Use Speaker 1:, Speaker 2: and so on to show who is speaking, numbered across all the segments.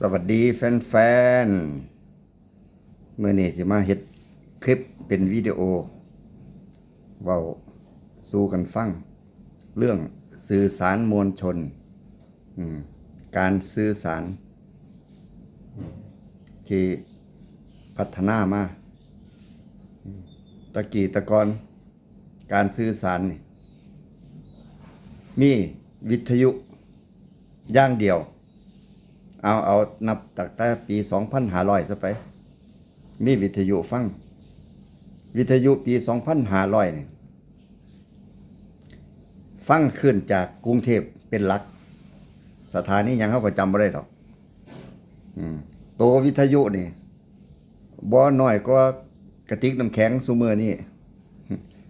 Speaker 1: สวัสดีแฟนๆเมื่อนี้สิมาเฮ็ดคลิปเป็นวิดีโอเว้าสู่กันฟังเรื่องสื่อสารมวลชนการสื่อสารที่พัฒนามาตะกี้ตะกอนการสื่อสารนี่มีวิทยุอย่างเดียวเอานับตั้งแต่ปี 2500 ซะไปมีวิทยุฟังวิทยุปี 2500นี่ฟังขึ้นจากกรุงเทพเป็นหลักสถานีหยังเขาก็จำบ่ได้ดอกตัววิทยุนี่บ่น้อยกว่ากระติกน้ำแข็งซุมื้อนี้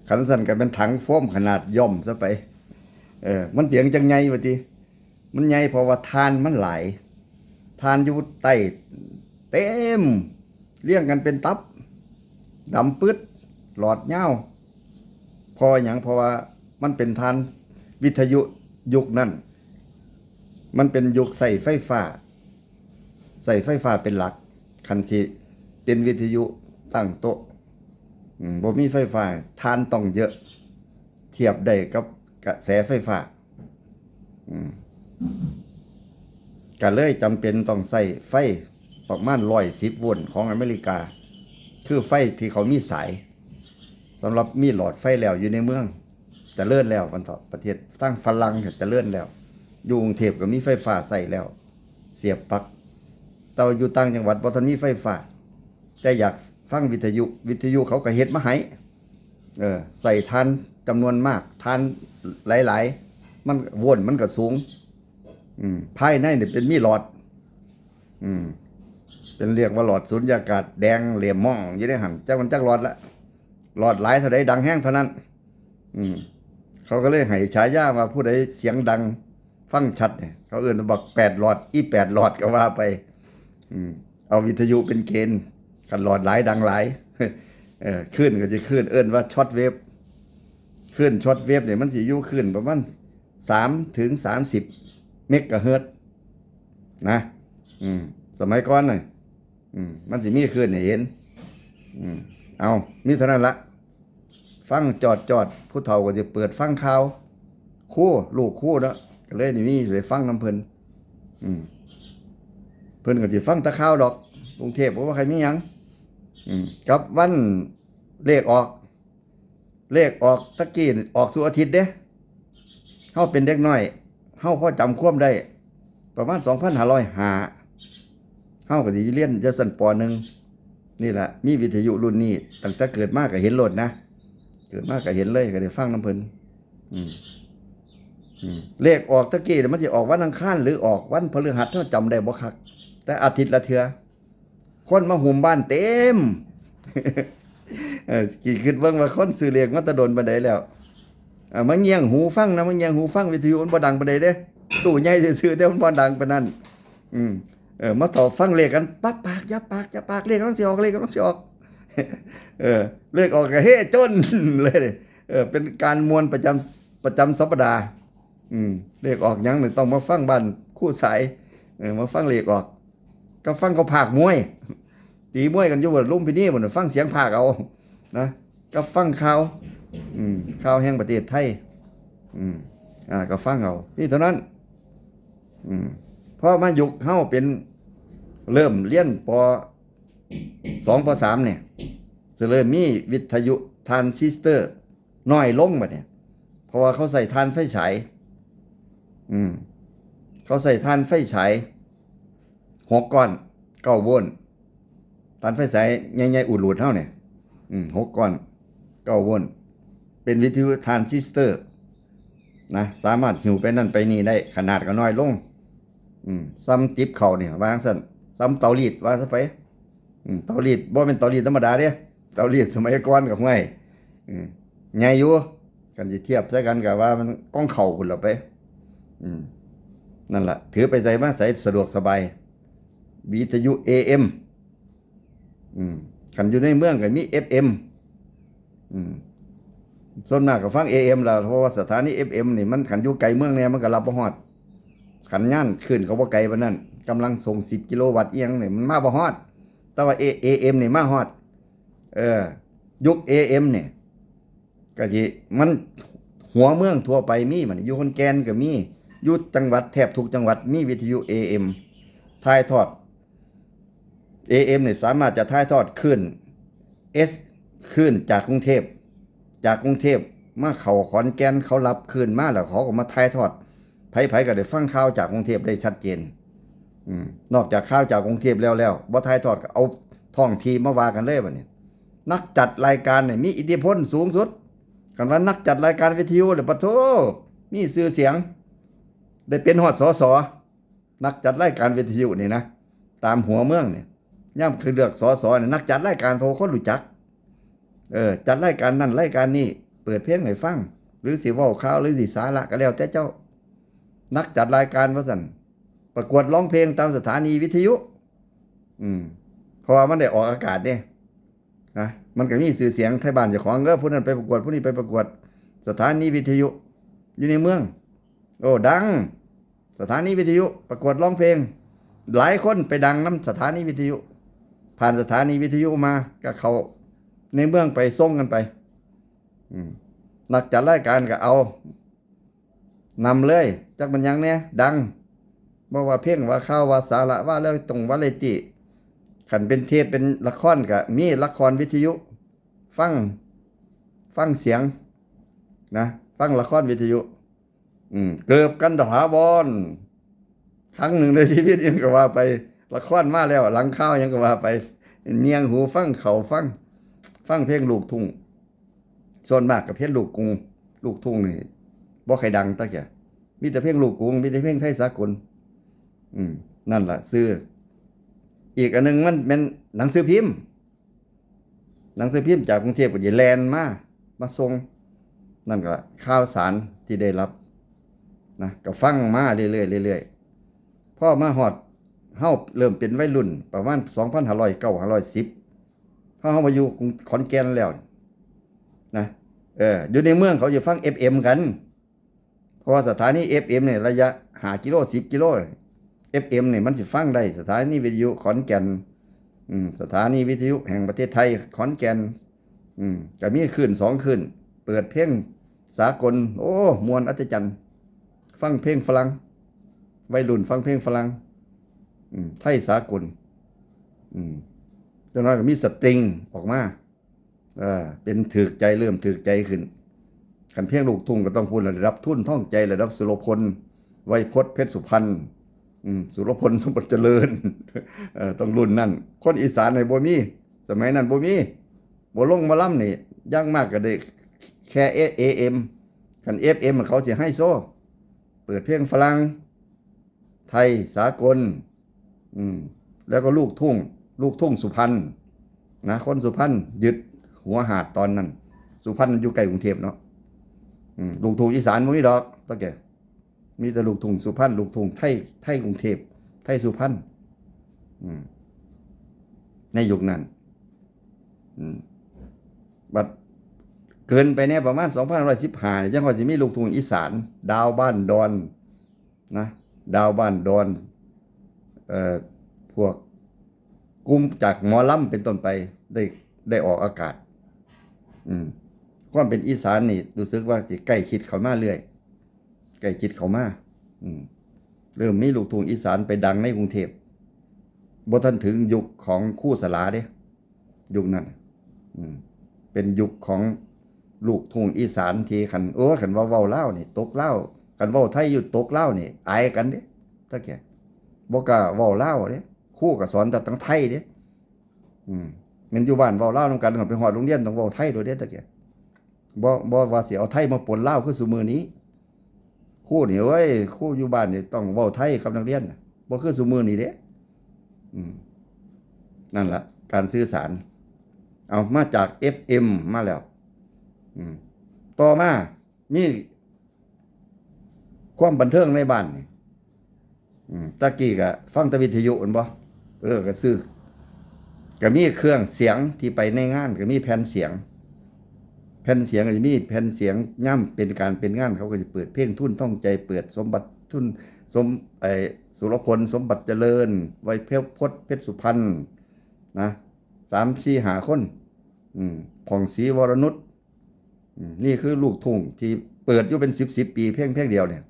Speaker 1: คันสั่นก็เป็นถังโฟมขนาดย่อมซะไปมันเปียงจังไงว่าติมันใหญ่เพราะว่าทานมันหลายทานอยู่ใต้เต็มเรียงกันเป็นตับดำปึ๊ดหลอดยาวพอหยังเพราะว่ามันเป็นทานวิทยุยุคนั้นมันเป็นยุคใส่ไฟฟ้าเป็นหลักคันสิเป็นวิทยุตั้งโต๊ะบ่มีไฟฟ้าทานต้องเยอะเทียบได้กับกระแสไฟฟ้าก็เลยจำเป็นต้องใส่ไฟประมาณ110 โวลต์ของอเมริกาคือไฟที่เขามีสายสำหรับมีหลอดไฟแล้วอยู่ในเมืองจะเลื่อนแล้วมันต่อประเทศตั้งฝรั่งจะเลื่อนแล้วอยู่กรุงเทพก็มีไฟฟ้าใส่แล้วเสียบปลั๊กแต่อยู่ต่างจังหวัดบ่ทันมีไฟฟ้าแต่อยากฟังวิทยุเขาก็เฮ็ดมาให้ใส่ทานจำนวนมากทานหลายๆมันโวลต์มันก็สูงภายในเนี่ยเป็นมีหลอดเป็นเรียกว่าหลอดสุญญากาศแดงเหลี่ยมม่องอยู่ในหันจักมันจักหลอดละหลอดหลายเท่าใดดังแห้งเท่านั้นเขาก็เลยให้ฉายาว่าผู้ใดเสียงดังฟังชัดเนี่ยเขาเอิ้นว่าบัก8 หลอด8 หลอดก็ว่าไปเอาวิทยุเป็นเกณฑ์กันหลอดหลายดังหลายคลื่นก็จะคลื่นเอิ้นว่าช็อตเวฟคลื่นช็อตเวฟเนี่ยมันสิอยู่คลื่นประมาณ3 ถึง 30 เมกะเฮิรตซ์นะสมัยก่อนน่ะมันสิมีคลื่นให้เห็นเอามีเท่านั้นละฟังจอดผู้เฒ่าก็จะเปิดฟังข่าวคู่ลูกคู่เนาะก็เลยนี่มีไปฟังน้ำเพิ่นเพิ่นก็สิฟังแตะข่าวดอกกรุงเทพบ่ว่าใครมีหยังกับวันเลขออกตะกี้ออกสู่อาทิตย์เด้เฮาเป็นเด็กน้อยเฮาพอจำความได้ประมาณ 2505 เฮาก็สิเรียนจะชั้นป .1 นี่แหละมีวิทยุรุ่นนี้ตั้งแต่เกิดมาก็เห็นโลดนะเกิดมาก็เห็นเลยก็ได้ฟังน้ำเพิ่นเลขออกตะกี้มันสิออกวันอังคารหรือออกวันพฤหัสเฮาจำได้บ่คักแต่อาทิตย์ละเทื่อคนมาหุ่มบ้านเต็มกี่คิดเบิ่งว่าคนซื้อเลขมาแตะดนปานใดแล้วมาเงี่ยงหูฟังนะมาเงี่ยงหูฟังวิทยุมันบ่ดังปานใดเด้ตู้ใหญ่ซื่อๆแต่มันบ่ดังปานนั้นมาต่อฟังเลขกันปั๊บปากอย่าปากเลขกำลังสิออกเลขกำลังสิออกเลขออกก็เฮ้จนเลยเป็นการมวลประจำสัปดาห์เลขออกหยังนี่ต้องมาฟังบ้านคู่สายมาฟังเลขออกก็ฟังเขาพากมวยตีมวยกันอยู่บนลุมพินีบ่ฟังเสียงพากเอานะก็ฟังข่าวแห่งประเทศไทยก็ฟังเอานี่เท่านั้นพอมายุคเฮาเป็นเริ่มเรียนป .2 ป .3 เนี่ยสิเริ่มมีวิทยุทรานซิสเตอร์น้อยลงบัดเนี่ยเพราะว่าเขาใส่ทานไฟฉายเขาใส่ทานไฟฉาย6 ก้อน9 โวลต์ทานไฟฉายใหญ่ๆอุดหลุดเฮาเนี่ย6 ก้อน9 โวลต์เป็นวิทยุทรานซิสเตอร์นะสามารถหิวไปนั่นไปนี่ได้ขนาดก็น้อยลงซ้ำจิ๊บเข่าเนี่ยวางซั่นซ้ำเตารีดว่าซะไปเตารีดบ่เป็นเตารีดธรรมดาเด้เตารีดสมัยก่อนก็ห้วยใหญ่อยู่กันสิเทียบใส่กันก็ว่ามันก้องเข่าพุ่นล่ะไปนั่นล่ะถือไปใส่มาใส่สะดวกสบายวิทยุ AM คันอยู่ในเมืองก็มี FM ส่วนมากก็ฟัง AM ล่ะเพราะว่าสถานี FM นี่มันคันอยู่ไกลเมืองแน่มันก็รับบ่ฮอด ขันย่านขึ้นเขาบ่ไกลปานนั้นกำลังส่ง10 กิโลวัตต์เอียงนี่มันมาบ่ฮอดแต่ว่า AM นี่มาฮอดยุค AM เนี่ยก็สิมันหัวเมืองทั่วไปมีมันอยู่ขอนแก่นก็มีอยู่จังหวัดแทบทุกจังหวัดมีวิทยุ AM ถ่ายทอด AM เนี่ยสามารถจะถ่ายทอดขึ้น S ขึ้นจากกรุงเทพมาเข้าขอนแก่นเขารับขึ้นมาแล้วเขาก็มาถ่ายทอดไผๆก็ได้ฟังข่าวจากกรุงเทพได้ชัดเจนนอกจากข่าวจากกรุงเทพแล้วบ่ถ่ายทอดก็เอาท้องที่มาว่ากันเลยบัดนี้นักจัดรายการเนี่ยมีอิทธิพลสูงสุดกันว่านักจัดรายการวิทยุเนี่ยปะโถมีชื่อเสียงได้เป็นฮอดสสนักจัดรายการวิทยุนี่นะตามหัวเมืองเนี่ยย่ำคือเลือกสสเนี่ยนักจัดรายการเพราะคนรู้จักจัดรายการนั่นรายการนี้เปิดเพลงให้ฟังหรือสิเว้าข่าวหรือสิสาระก็แล้วแต่เจ้านักจัดรายการว่าซั่นประกวดร้องเพลงตามสถานีวิทยุเพราะว่ามันได้ออกอากาศเด้นะมันก็มีชื่อเสียงไทยบ้านเจ้าของผู้นั้นไปประกวดผู้นี้ไปประกวดสถานีวิทยุอยู่ในเมืองโอ้ดังสถานีวิทยุประกวดร้องเพลงหลายคนไปดังน้ำสถานีวิทยุผ่านสถานีวิทยุมาก็เขาในเมืองไปส่งกันไปนักจัดรายการก็เอานำเลยจักมันยังเนี่ยดังบ่ว่าเพลงว่าข่าวว่าสาระว่าแล้วตรงวาไรตี้ขันเป็นเทปเป็นละครก็มีละครวิทยุฟังเสียงนะฟังละครวิทยุเกือบกันตถาวรครั้งหนึ่งในชีวิตยังก็ว่าไปละครมาแล้วหลังข้าวยังก็ว่าไปเนียงหูฟังเขาฟังเพลงลูกทุ่งส่วนมากกับเพลงลูกกรุงลูกทุ่งนี่บ่ใครดังตะแกมีแต่เพลงลูกกรุงมีแต่เพลงไทยสากลนั่นล่ะซื้ออีกอันนึงมันเป็นหนังสือพิมพ์จากกรุงเทพก็สิแลนมาส่งนั่นก็ข่าวสารที่ได้รับนะก็ฟังมาเรื่อยๆพอมาฮอดเฮาเริ่มเป็นวัยรุ่นประมาณ2509 510เฮามาอยู่ขอนแก่นแล้วนะอยู่ในเมืองเขาจะฟัง FM กันเพราะว่าสถานี FM เนี่ยระยะ5 กิโล10 กิโล FM เนี่ยมันสิฟังได้สถานีวิทยุขอนแก่นสถานีวิทยุแห่งประเทศไทยขอนแก่นก็มีคืน2คืนเปิดเพลงสากลโอ้มวนอัศจรรย์ฟังเพลงฝรั่งวัยรุ่นฟังเพลงฝรั่งไทยสากลจนว่าก็มีสตริงออกมาเป็นถึกใจเริ่มถึกใจขึ้นคันเพลงลูกทุ่งก็ต้องพูดระดับทุนท่องใจระดับสุรพลไวยพจน์เพชรสุพรรณสุรพลสมบัติเจริญต้องรุ่นนั่นคนอีสานในบ่มีสมัยนั้นบ่มีบ่ลงบ่ล่ำนี่ย่างมากก็ได้แค่ AM คัน FM เขาสิให้โซ่เปิดเพลงฝรั่งไทยสากลแล้วก็ลูกทุ่งสุพรรณนะคนสุพรรณยึดหัวหาดตอนนั้นสุพรรณอยู่ใกล้กรุงเทพเนาะลูกทุ่งอีสานบ่มีดอกตะแกมีแต่ลูกทุ่งสุพรรณลูกทุ่งไทยกรุงเทพไทยสุพรรณในยุคนั้นบัดเกินไปเนี่ยประมาณ2515เนี่ยจังว่าสิมีลูกทุ่งอีสานดาวบ้านดอนนะดาวบ้านดอนพวกกลุ่มจากหมอลำเป็นต้นไปได้ออกอากาศความเป็นอีสานนี่รู้สึกว่าสิใกล้ชิดเข้ามาเรื่อยใกล้ชิดเข้ามาเริ่มมีลูกทุ่งอีสานไปดังในกรุงเทพบ่ทันถึงยุคของครูสลาเด้ยุคนั้นเป็นยุคของลูกทุ่งอีสานที่คันว่าเว้าลาวนี่ตกลาวคันเว้าไทยอยู่ตกลาวนี่อายกันเด้ตะแกบ่กล้าเว้าลาวเด้ครูก็สอนแต่ทั้งไทยเด้แม่นอยู่บ้านเว้าลาวนำกันไปฮอดโรงเรียนต้องเว้าไทยโดยเด้ตะแกบ่ว่าสิเอาไทยมาปนลาวคือซุมื้อนี้ครูนี่เว้ยครูอยู่บ้านนี่ต้องเว้าไทยกับนักเรียนบ่คือซุมื้อนี้เด้นั่นล่ะการสื่อสารเอามาจาก FM มาแล้วต่อมามีความบันเทิงในบ้านนี่ตะกี้ก็ฟังแต่วิทยุอั่นบ่ก็ซื้อก็มีเครื่องเสียงที่ไปในงานก็มีแผ่นเสียงก็จะมีแผ่นเสียงย่ำเป็นการเป็นงานเขาก็จะเปิดเพลงทุนท่องใจเปิดสมบัติทุน สมไอ้สุรพลสมบัติเจริญไวยพจน์เพชรสุพรรณนะ3-4-5 คนผ่องศรีวรนุชนี่คือลูกทุ่งที่เปิดอยู่เป็น10ปีเพลงเดียวเนี่ย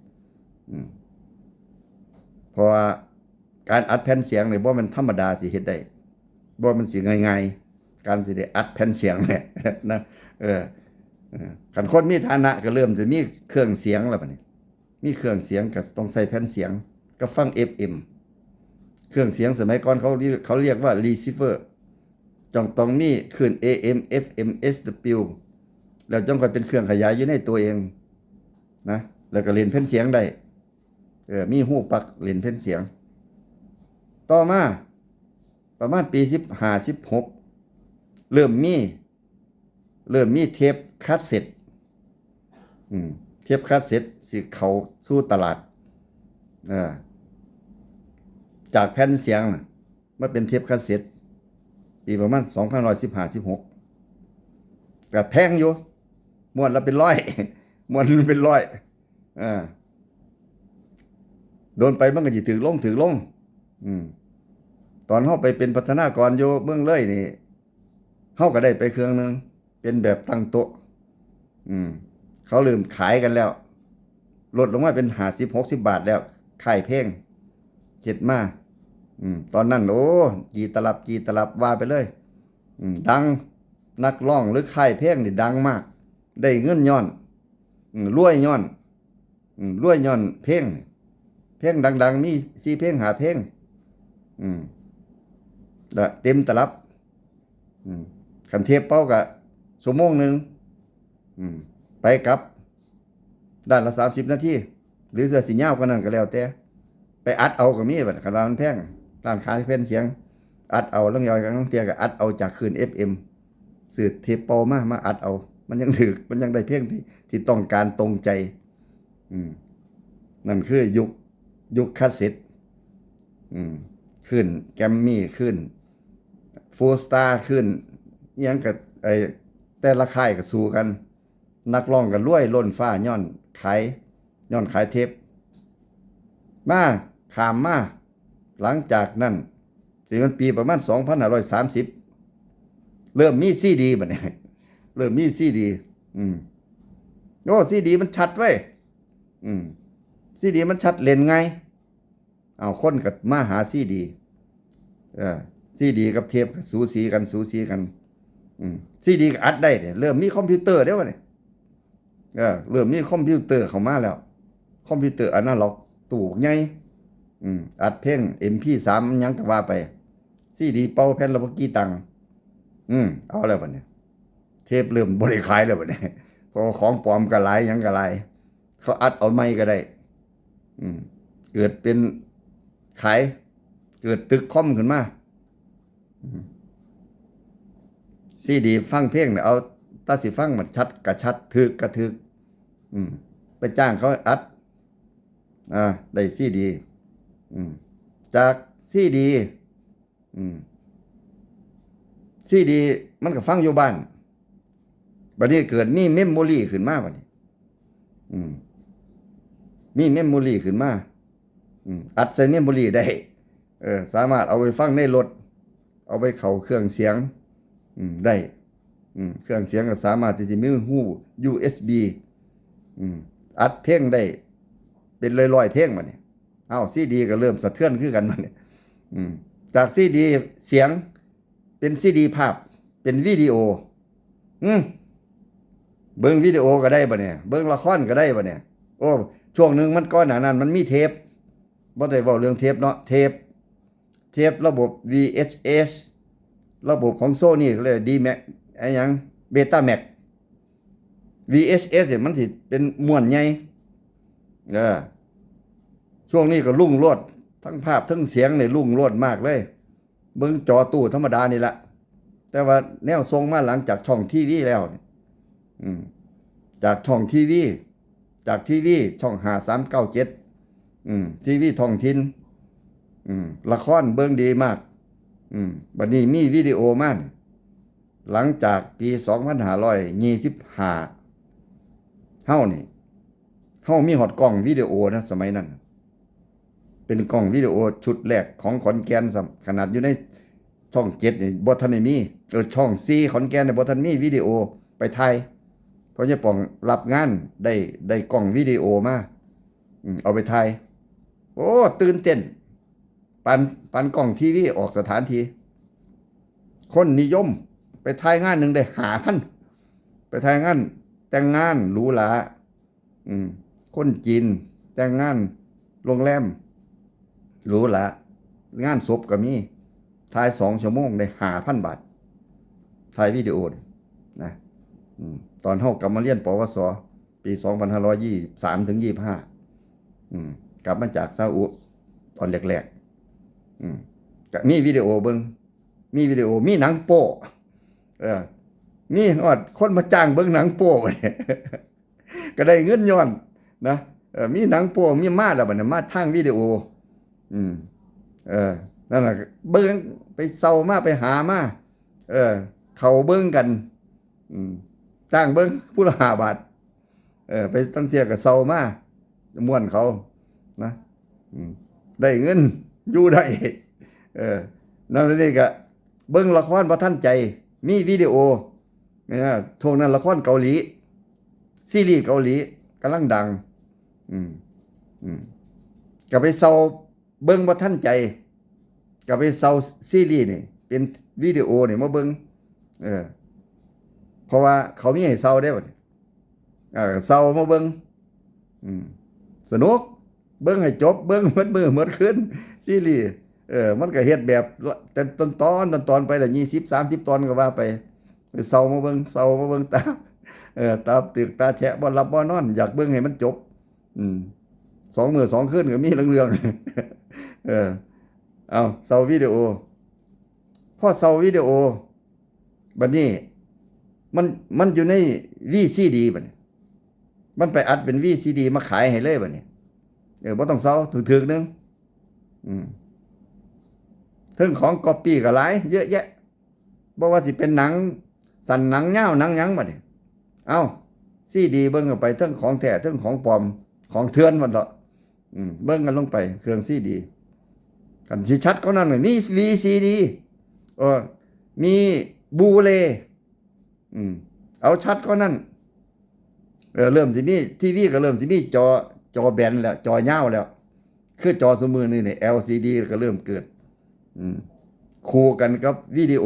Speaker 1: เพราะว่าการอัดแผ่นเสียงเนี่ยบ่มันธรรมดาสิเฮ็ดได้บ่มันสิง่ายๆการสิได้อัดแผ่นเสียงเนี่ยนะคันคนมีฐานะก็เริ่มจะมีเครื่องเสียงแล้วบัดนี้มีเครื่องเสียงก็ต้องใส่แผ่นเสียงก็ฟัง FM เครื่องเสียงสมัยก่อนเขาเรียกว่า receiver ต้องมีคลื่น AM FM SW แล้วจังค่อยเป็นเครื่องขยายอยู่ในตัวเองนะแล้วก็เล่นแผ่นเสียงได้มีหูปักเล่นแผ่นเสียงต่อมาประมาณปี15-16เริ่มมีเทปคาสเซ็ตเทปคาสเซ็ตสิเข้าสู่ตลาดจากแผ่นเสียงมาเป็นเทปคาสเซ็ตปีประมาณ2515-16ก็แพงอยู่ม้วนละเป็นร้อยม้วนละเป็นร้อยโดนไปมันก็สิถือลงตอนเฮาไปเป็นพัฒนากรอยู่เมืองเลยนี่เฮาก็ได้ไปเครื่องนึงเป็นแบบตั้งโต๊ะเขาลืมขายกันแล้วลดลงมาเป็น50-60 บาทแล้วค่ายเพลงเฮ็ดมาตอนนั้นโอ้กี่ตลับว่าไปเลยดังนักร้องหรือค่ายเพลงนี่ดังมากได้เงินย้อนรวยย้อนเพลงดังๆมี4 เพลง5 เพลงละเต็มตลับคันเทปเป้าก็ชั่วโมงนึงไปกลับด้านละ30 นาทีหรือสิยาวกว่านั้นก็แล้วแต่ไปอัดเอาก็มีบัดคันว่ามันแพงร้านขายเพลงเสียงอัดเอาแล้วยอยกันเตียก็อัดเอาจากคลื่น FM ซื้อเทปเป้ามาอัดเอามันยังถึกมันยังได้เพลงที่ต้องการตรงใจนั่นคือยุคคาสเซ็ตขึ้นแกมมี่ขึ้นฟูสตาร์ขึ้นยังกับแต่ละค่ายก็สู้กันนักร้องก็รวยล้นฟ้าย้อนขายเทปมาข้ามมาหลังจากนั้นสิมันปีประมาณ2530เริ่มมีซีดีบัดนี้เริ่มมีซีดีโอ้ซีดีมันชัดเว้ยซีดีมันชัดเล่นไงเอาคนก็มาหาซีดีซีดีกับเทปก็สูสีกันซีดีก็อัดได้เนี่ยเริ่มมีคอมพิวเตอร์แล้วเนี่ยเริ่มมีคอมพิวเตอร์เข้ามาแล้วคอมพิวเตอร์อนาล็อกตู้ใหญ่อัดเพลง MP3 ยังก็ว่าไปซีดีเป่าแผ่นละบ่กี่ตังค์เอาแล้วบัดนี้เทปเริ่มบ่ได้ขายแล้วบัดนี้เพราะของปลอมก็หลายหยังก็หลายเขาอัดเอาใหม่ก็ได้เกิดเป็นขายเกิดตึกคอมขึ้นมาซีดีฟังเพลงเนี่ยเอาถ้าสิฟังมันชัดก็ชัดถึกก็ถึกไปจ้างเขาอัดได้ซีดีจากซีดีมันก็ฟังอยู่บ้านบัดนี้เกิดมีเมมโมรี่ขึ้นมาบัดนี้มีเมมโมรี่ขึ้นมาอัดใส่เมมโมรี่ได้สามารถเอาไปฟังในรถเอาไปเข้าเครื่องเสียงได้เครื่องเสียงก็สามารถที่จะมีหู USB อัดเพลงได้เป็นร้อยๆเพลงบัดนี้ซีดีก็เริ่มสะเทือนคือกันบัดนี้จากซีดีเสียงเป็นซีดีภาพเป็นวิดีโอเบิ่งวิดีโอก็ได้บัดนี้เบิ่งละครก็ได้บัดนี้โอ้ช่วงนึงมันก่อนหน้านั้นมันมีเทปบ่ได้เว้าเรื่องเทปเนาะเทประบบ VHS ระบบของ Sony เขาเรียก D-Max ไอ้หยัง Betamax VHS เนี่ยมันสิเป็นม้วนใหญ่ช่วงนี้ก็รุ่งโรจน์ทั้งภาพทั้งเสียงนี่รุ่งโรจน์มากเลยเบิ่งจอตู้ธรรมดานี่ละแต่ว่าแนวทรงมาหลังจากช่องทีวีแล้วจากช่องทีวีช่อง5397ทีวีท้องถิ่นละครเบิ่งดีมากบัดนี้มีวิดีโอมาหลังจากปี2525เฮามีฮอดกล้องวิดีโอนะสมัยนั้น เป็นกล้องวิดีโอชุดแรกของขอนแก่นซ้ำขนาดอยู่ในช่อง7นี่บ่ทันได้มีช่อง4ขอนแก่นเนี่ยบ่ทันมีวิดีโอไปถ่ายเพราะยายป่องรับงานได้กล้องวิดีโอมาเอาไปถ่ายโอ้ตื่นเต้นปันกล้องทีวีออกสถานที่คนนิยมไปถ่ายงานหนึ่งได้5,000ไปถ่ายงานแต่งงานหรูหราคนจีนแต่งงานโรงแรมหรูหรางานศพก็มีถ่าย2 ชั่วโมงได้5,000 บาทถ่ายวิดีโอนะตอนเฮากลับมาเรียนปวสปี2523ถึง25กลับมาจากซาอุตอนแรกๆก็มีวิดีโอเบิ่งมีวิดีโอมีหนังโป้มีฮอดคนมาจ้างเบิ่งหนังโป้เนี่ยก็ได้เงินย้อนนะมีหนังโป้มีมาแล้วบัดนี้มาทางวิดีโอนั่นน่ะเบิ่งไปเซามาไปหามาเขาเบิ่งกันจ้างเบิ่งผู้ละ5 บาทไปตั้งเที่ยก็เซามาม่วนเขานะได้เงินอยู่ได้นั่นนี่ก็เบิ่งละครบ่ทันใจมีวิดีโอนะช่วงนั้นละครเกาหลีซีรีส์เกาหลีกำลังดังก็ไปเซาเบิ่งบ่ทันใจก็ไปเซาซีรีส์นี่เป็นวิดีโอนี่มาเบิ่งเพราะว่าเขามีให้เซาได้บัดเซามาเบิ่งสนุกเบิ่งให้จบเบิ่งหมดมื้อหมดคืนซีรีส์มันก็เฮ็ดแบบแต่ตอนไปละ20 30 ตอนก็ว่าไปเซามาเบิ่งตาตึกตาแฉะบ่หลับบ่นอนอยากเบิ่งให้มันจบ2 มื้อ 2 คืนก็มีเรื่องเอาเซาวิดีโอพอเซาวิดีโอบัดนี้มันอยู่ใน VCD บัดนี้มันไปอัดเป็น VCD มาขายให้เลยบัดนี้บ่ต้องเซาถึกๆนึงถึงของก๊อปปี้ก็หลายเยอะแยะบ่ว่าสิเป็นหนังสั้นหนังยาวหนังหยังบัดนี้เอาซีดีเบิ่งกันไปทั้งของแท้ทั้งของปลอมของเถื่อนมันเถาะเบิ่งกันลงไปเครื่องซีดีกันสิชัดเขานั่นมี VCD มีบูเลเอาชัดเขานั่นเริ่มสิมีทีวีก็เริ่มสิมีจอแบนแล้วจอยาวแล้วคือจอสมือนี่ LCD ก็เริ่มเกิดคู่กันกับวิดีโอ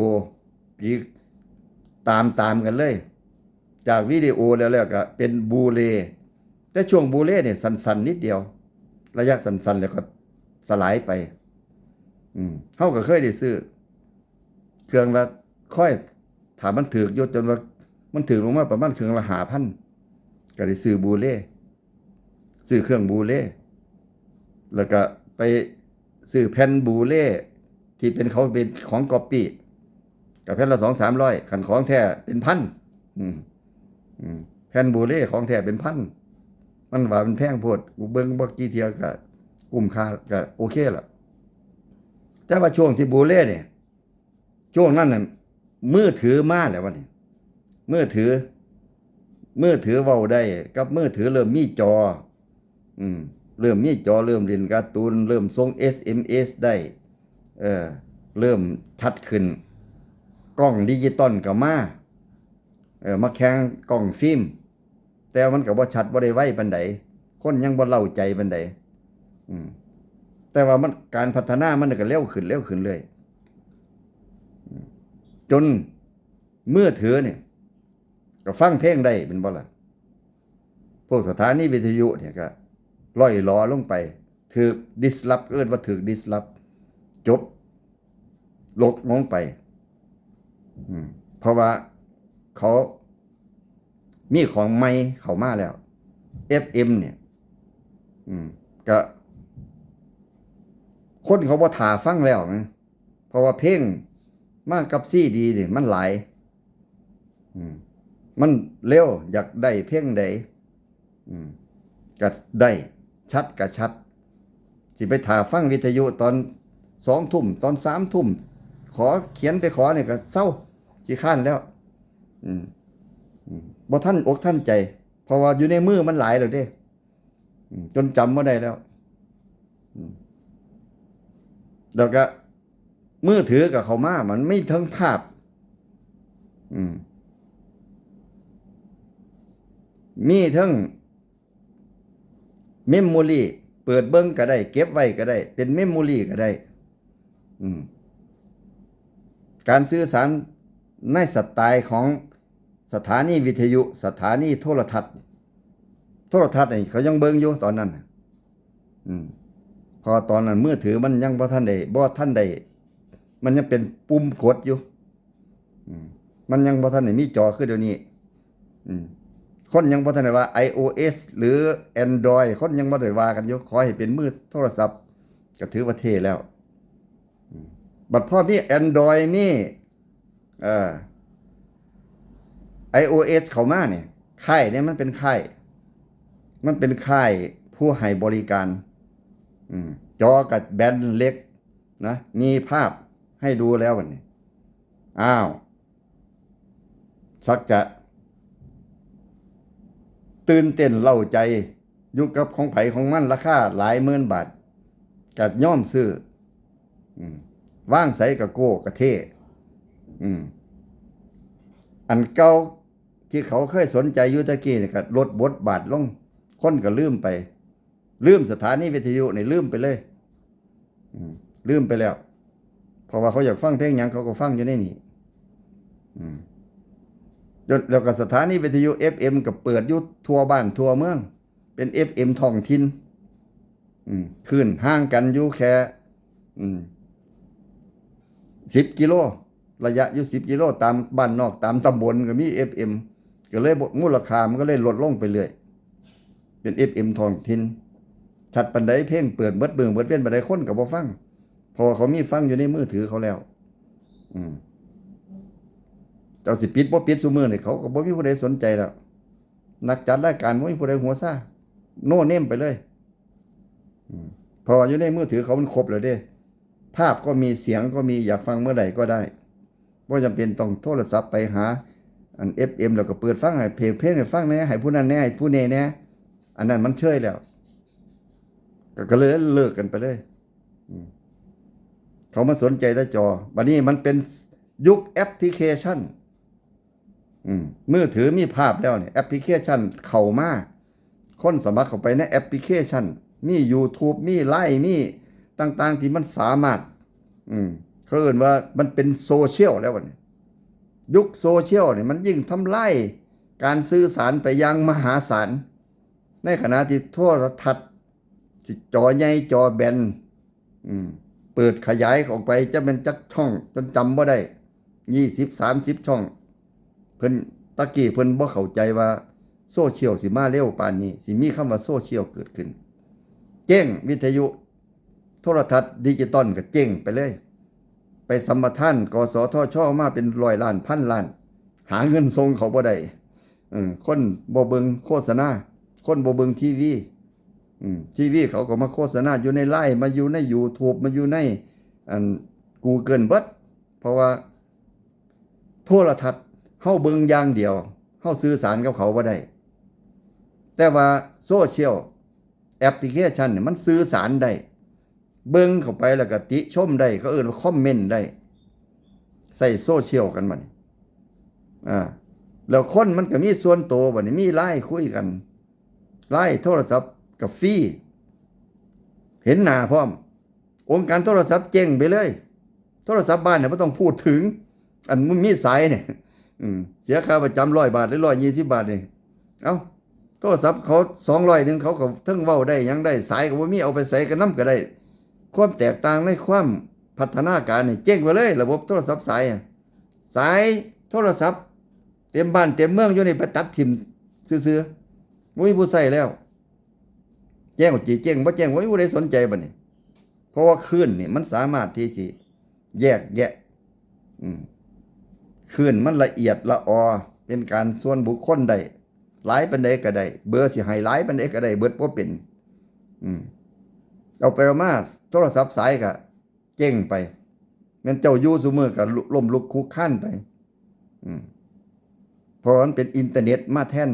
Speaker 1: อีกตามกันเลยจากวิดีโอแล้วก็เป็นบูเลแต่ช่วงบูเลเนี่ยสั้นๆนิดเดียวระยะสั้นๆแล้วก็สลายไปเฮาก็เคยได้ซื้อเครื่องละค่อยถามมันถึกอยู่จนว่ามันถึงลงมาประมาณเครื่องละ 5,000 ก็ได้ซื้อบูเลซื้อเครื่องบูเลแล้วก็ไปซื้อแผ่นบูเลที่เป็นเขาเป็นของก๊อปปี้กับแผ่นละ 200-300คันของแท้เป็นพันแผ่นบูเลของแท้เป็นพันมันว่ามันแพงโพดกูเบิ่งบ่กี่เที่ยก็คุ้มค่าก็โอเคล่ะแต่ว่าช่วงที่บูเลเนี่ยช่วงนั้นน่ะมือถือมาแล้ววันนี้มือถือเว้าได้กับมือถือเริ่มมีจอเริ่มมีจอเริ่มเล่นการ์ตูนเริ่มส่ง SMS ได้เริ่มชัดขึ้นกล้องดิจิตอลก็มาแข่งกล้องฟิล์มแต่มันก็บ่ชัดบ่ได้ไวปานใดคนยังบ่เล่าใจปานใดแต่ว่ามันการพัฒนามันก็เร็วขึ้นเลยจนมือถือเนี่ยก็ฟังเพลงได้เป็นบ่ล่ะพวกสถานีวิทยุเนี่ยก็ล่อยหลอลงไปถูกดิสรับว่าถูกดิสรับจบลดลงไปเพราะว่าเขามีของใหม่เข้ามาแล้ว FM เนี่ยก็คนเขาบ่ท่าฟังแล้วนะเพราะว่าเพลงมากับซีดีนี่มันหลายมันเร็วอยากได้เพลงใดก็ได้ชัดก็ชัดสิไปท่าฟังวิทยุตอน2 ทุ่มตอน3 ทุ่มขอเขียนไปขอเนี่ยก็เศร้าขี้ข้านแล้วบ่ท่านอกท่านใจเพราะว่าอยู่ในมือมันหลายแล้วเด้จนจำบ่ได้แล้ว แล้วก็มือถือกับเขามามันไม่ทั้งภาพมีทั้งเมมโมรีเปิดเบิ้งก็ได้เก็บไว้ก็ได้เป็นเมมโมรีก็ได้การสื่อสารในสไตล์ของสถานีวิทยุสถานีโทรทัศน์นี่เขายังเบิ้งอยู่ตอนนั้นพอตอนนั้นมือถือมันยังบ่ทันได้มันยังเป็นปุ่มกดอยู่มันยังบ่ทันได้มีจอคือเดี๋ยวนี้คนยังบ่ทันได้ว่า iOS หรือ Android คนยังบ่ได้ว่ากันอยู่ขอให้เป็นมือโทรศัพท์ก็ถือว่าเท่แล้วบัดพอมี Android มีiOS เข้ามาเนี่ยค่ายเนี่ยมันเป็นค่ายผู้ให้บริการจอกับแบนเล็กนะมีภาพให้ดูแล้ววันนี้สักจะตื่นเต้นเล่าใจอยู่กับของไผของมันราคาหลายหมื่นบาทกัดย่อมซื้อว่างใสกับโก้กับเท่อันเก่าที่เขาเคยสนใจอยู่ตะกี้เนี่ยก็ลดบทบาทลงคนก็ลืมไปลืมสถานีวิทยุนี่ลืมไปเลยลืมไปแล้วเพราะว่าเขาอยากฟังเพลงหยังเขาก็ฟังอยู่ในนี่แล้วก็สถานีวิทยุ FM ก็เปิดอยู่ทั่วบ้านทั่วเมืองเป็น FM ท้องถิ่นขึ้นห่างกันอยู่แค่10 กิโลระยะอยู่10 กิโลตามบ้านนอกตามตำบลก็มี FM ก็เลยมูลค่ามันก็เลยลดลงไปเรื่อยเป็น FM ท้องถิ่นชัดปานใดเพลงเปิดเบิดเบิ่งเบิดเว้นปานใดคนก็บ่ฟังเพราะเขามีฟังอยู่ในมือถือเขาแล้วเจ้าสิปิดบ่ปิดซุมื้อนี่เขาก็บ่มีผู้ใดสนใจแล้วนักจัดรายการบ่มีผู้ใดหัวซ่าโน่เนมไปเลยพออยู่ในมือถือเขามันครบแล้วเด้ภาพก็มีเสียงก็มีอยากฟังเมื่อใดก็ได้บ่จำเป็นต้องโทรศัพท์ไปหาอัน FM แล้วก็เปิดฟังให้เพลงให้ฟังแน่ให้ผู้นั้นแน่ให้ผู้นี้แน่อันนั้นมันเชยแล้วก็เลยเลิกกันไปเลยเขามาสนใจแต่จอบัดนี้มันเป็นยุคแอปพลิเคชันมือถือมีภาพแล้วเนี่ยแอปพลิเคชันเข้ามาคนสมัครเข้าไปในแอปพลิเคชันมี YouTube มี LINE มีต่างๆที่มันสามารถเขาเรียกว่ามันเป็นโซเชียลแล้วเนี่ยยุคโซเชียลเนี่ยมันยิ่งทำลายการสื่อสารไปยังมหาศาลในขณะที่โทรทัศน์จอใหญ่จอแบนเปิดขยายออกไปจะเป็นจักช่องจนจำบ่ได้20-30 ช่องเพิ่นตะกี้เพิ่นบ่เข้าใจว่าโซเชียลสิมาเร็วปานนี้สิมีคำว่าโซเชียลเกิดขึ้นเจ๊งวิทยุโทรทัศน์ดิจิตอลก็เจ๊งไปเลยไปสัมปทานกสทช.มาเป็น100 ล้านพันล้านหาเงินส่งเขาบ่ได้คนบ่เบิ่งโฆษณาคนบ่เบิ่งทีวีเขาก็มาโฆษณาอยู่ในไลน์มาอยู่ใน YouTube มาอยู่ในGoogle เบิดเพราะว่าโทรทัศน์เฮาเบิ่งอย่างเดียวเฮาสื่อสารกับเขาบ่ได้แต่ว่าโซเชียลแอปพลิเคชันเนี่ยมันสื่อสารได้เบิ่งเข้าไปแล้วก็ติชมได้เขาเอิ้นว่าคอมเมนต์ได้ใส่โซเชียลกันบัดนี้แล้วคนมันก็มีส่วนตัวบัดนี้มีไลน์คุยกันไลน์โทรศัพท์กับฟรีเห็นหน้าพร้อมองค์การโทรศัพท์เจ๊งไปเลยโทรศัพท์บ้านเนี่ยไม่ต้องพูดถึงอันมันมีสายเนี่ยเสียค่าประจำ100 บาทหรือ120 บาทนี่โทรศัพท์เขา200นึงเขาก็ทั้งเว้าได้ยังได้สายก็บ่มีเอาไปใส่กันนำก็ได้ความแตกต่างในความพัฒนาการนี่เจ๊งไปเลยระบบโทรศัพท์สายโทรศัพท์เต็มบ้านเต็มเมืองอยู่นี่ไปตัดทิ่มซื่อๆบ่มีผู้ใช้แล้วแจ้งว่าจีเจ๊งบ่แจ้งบ่มีผู้ใดสนใจบัดนี้เพราะว่าคลื่นนี่มันสามารถที่สิแยกแยะคลื่นมันละเอียดละออเป็นการส่วนบุคคลได้หลายปานใดก็ได้เบอร์สิให้หลายปานใดก็ได้เบิดบ่เป็นเอาไปเอามาโทรศัพท์สายก็เจ๊งไปแม่นเจ้าอยู่ซุมื้อก็ล้มลุกคลุกคลานไปเพราะมันเป็นอินเทอร์เน็ตมาแทน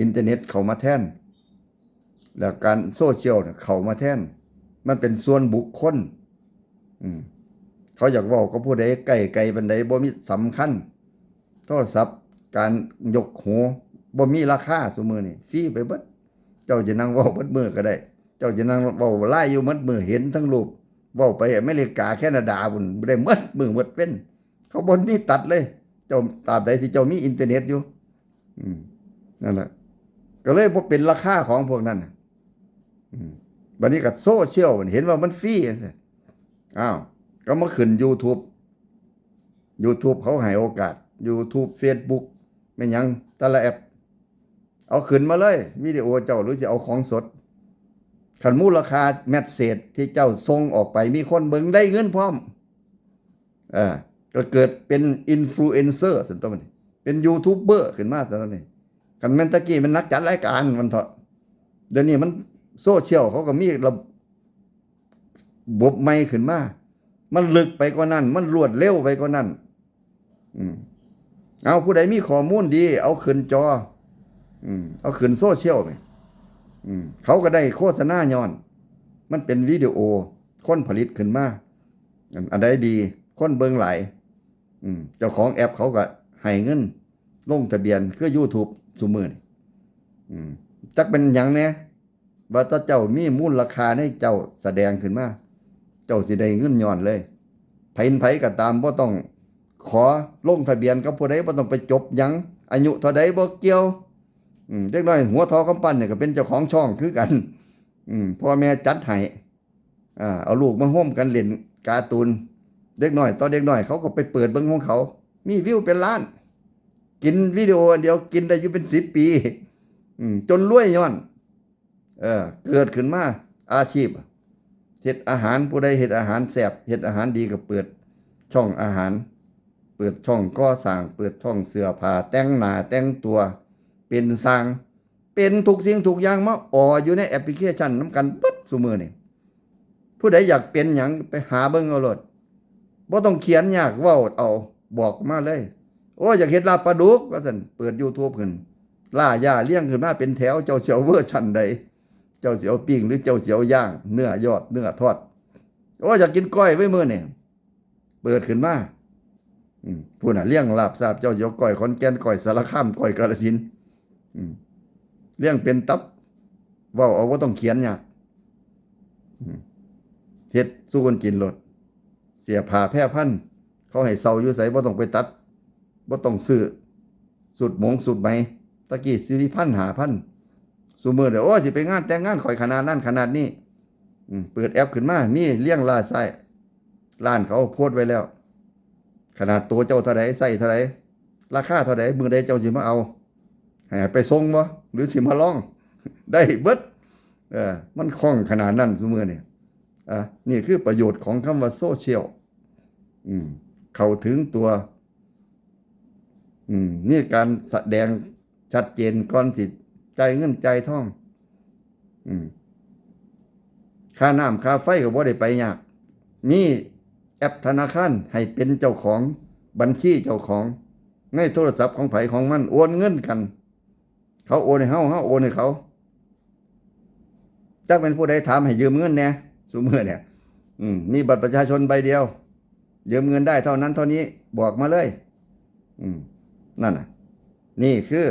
Speaker 1: อินเทอร์เน็ตเข้ามาแทนแล้วการโซเชียลเข้ามาแทน มันเป็นส่วนบุคคลเขาอยากเว้ากับผู้ใดใกล้ปานใดบ่มีสำคัญโทรศัพท์การยกหูบ่มีราคาซุมื้อนี้ฟรีไปเบิดเจ้าจะนั่งเว้าเบิดมื้อก็ได้เจ้าจะนั่งเว้าไลน์อยู่หมดมื้อเห็นทั้งรูปเว้าไปอเมริกาแคนาดาพุ่นบ่ได้หมดมื้อหมดเป็นเขาบ่มีตัดเลยเจ้าตราบใดที่เจ้ามีอินเทอร์เน็ตอยู่นั่นแหละก็เลยบ่เป็นราคาของพวกนั้นบัดนี้ก็โซเชียลเห็นว่ามันฟรีอ้าวก็มาขึ้น YouTube เขาให้โอกาส YouTube Facebook แม่นหยังแต่ละแอปเอาขึ้นมาเลยวิดีโอเจ้าหรือจะเอาของสดคันมูลค่าแมสเสจที่เจ้าส่งออกไปมีคนเบิ่งได้เงินพร้อมก็เกิดเป็นอินฟลูเอนเซอร์ซั่นตัวมันเป็นยูทูบเบอร์ขึ้นมาซั่นนี่คันแม่นตะกี้มันนักจัดรายการมันเถาะเดี๋ยวนี้มันโซเชียลเขาก็มีระบบใหม่ขึ้นมามันลึกไปกว่านั้นมันรวดเร็วไปกว่านั้นเอาผู้ใดมีข้อมูลดีเอาขึ้นจอเอาขึ้นโซเชียลไปเขาก็ได้โฆษณาย้อนมันเป็นวิดีโอคนผลิตขึ้นมาอันใดดีคนเบิ่งหลายเจ้าของแอปเขาก็ให้เงินลงทะเบียนคือ YouTube ซุมื้อนี้จักเป็นหยังแน่ว่าถ้าเจ้ามีมูลราคาให้เจ้าแสดงขึ้นมาเจ้าสิได้เงินย้อนเลยไผก็ตามบ่ต้องขอลงทะเบียนกับผู้ใดบ่ต้องไปจบหยังอายุเท่าใดบ่เกี่ยวเด็กน้อยหัวทอกำปั้นเนี่ยก็เป็นเจ้าของช่องคือกันพ่อแม่จัดให้เอาลูกมาร่วมกันเล่นการ์ตูนเด็กน้อยตอนเด็กน้อยเขาก็ไปเปิดเบิ่งของเขามีวิวเป็นล้านกินวิดีโออันเดียวกินได้อยู่เป็น10 ปีจนรวยย้อนเกิดขึ้นมาอาชีพเฮ็ดอาหารผู้ใดเฮ็ดอาหารแซ่บเฮ็ดอาหารดีก็เปิดช่องอาหารเปิดช่องก่อสร้างเปิดช่องเสื้อผ้าแต่งหน้าแต่งตัวเป็นสร้างเป็นทุกสิ่งทุกอย่างมาอยู่ในแอปพลิเคชันนำกันปึ๊ดซุมื้อนี่ผู้ใดอยากเป็นหยังไปหาเบิ่งเอาโลดบ่ต้องเขียนยากเว้าเอาบอกมาเลยโอ้อยากเฮ็ดลาบปลาดุกว่าซั่นเปิด YouTube ขึ้นล่าย่าเลี้ยงขึ้นมาเป็นแถวเจ้าสิเอาเวอร์ชันใดเจ้าสิเอาปิ้งหรือเจ้าสิเอาย่างเนื้อยอดเนื้อทอดโอ้อยากกินก้อยไว้มื้อนี่เปิดขึ้นมาผู้น่ะเลี้ยงลาบทราบเจ้ายกก้อยขอนแก่นก้อยสารคามก้อยกาฬสินธุ์เลี้ยงเป็นตับเว้าเอาบ่ต้องเขียนยากเฮ็ดสู้คนกินโลดเสียผ้าแพร่พันเขาให้เซาอยู่ไสบ่ต้องไปตัดบ่ต้องซื้อสุดหมงสุดไหมตะกี้4,000 5,000ซุมื้อเด้อโอ้สิไปงานแต่งงานข่อยขนาดนั้นขนาดนี้เปิดแอปขึ้นมามีเลี้ยงลาไส้ร้านเขาโพสต์ไว้แล้วขนาดตัวเจ้าเท่าใดไส้เท่าใดราคาเท่าใดมื้อใดเจ้าสิมาเอาให้ไปส่งบ่หรือสิมาลองได้เบิดมันคล่องขนาดนั้นซุมื้อนี่นี่คือประโยชน์ของคำว่าโซเชียลเข้าถึงตัวนี่การแสดงชัดเจนก่อนสิจ่ายเงินจ่ายทองค่าน้ำค่าไฟก็บ่ได้ไปยากมีแอปธนาคารให้เป็นเจ้าของบัญชีเจ้าของในโทรศัพท์ของไผของมันโอนเงินกันเขาโอนให้เฮาโอนให้เขาจักเป็นผู้ใดถามให้ยืมเงินแหน่ซุมื้อเนี่ยมีบัตรประชาชนใบเดียวยืมเงินได้เท่านั้นเท่านี้บอกมาเลยนั่นน่ะนี่คือ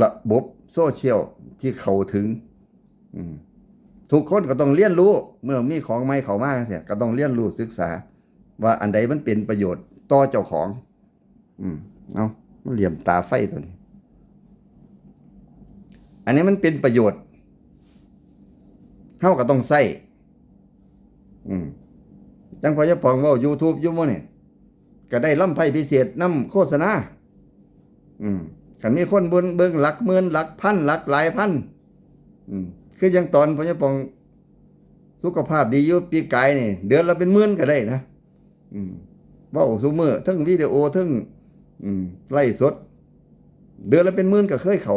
Speaker 1: ระบบโซเชียลที่เข้าถึงทุกคนก็ต้องเรียนรู้เมื่อมีของใหม่เข้ามาเนี่ยก็ต้องเรียนรู้ศึกษาว่าอันใดมันเป็นประโยชน์ต่อเจ้าของเอามันเหลี่ยมตาไฟตัวนี้อันนี้มันเป็นประโยชน์เฮาก็ต้องใช้จังพอจะปองเว้า YouTube อยู่มื้อนี่ก็ได้ลำไผพิเศษนำโฆษณาคันมีคนเบิ่งหลักหมื่นหลักพันหลักหลายพันคืออย่างตอนพอจะปองสุขภาพดีอยู่ปีกายนี่เดือนละเป็นหมื่นก็ได้นะเว้าซุมื้อทั้งวิดีโอทั้งไลฟ์สดเดือนละเป็นหมื่นก็เคยเข้า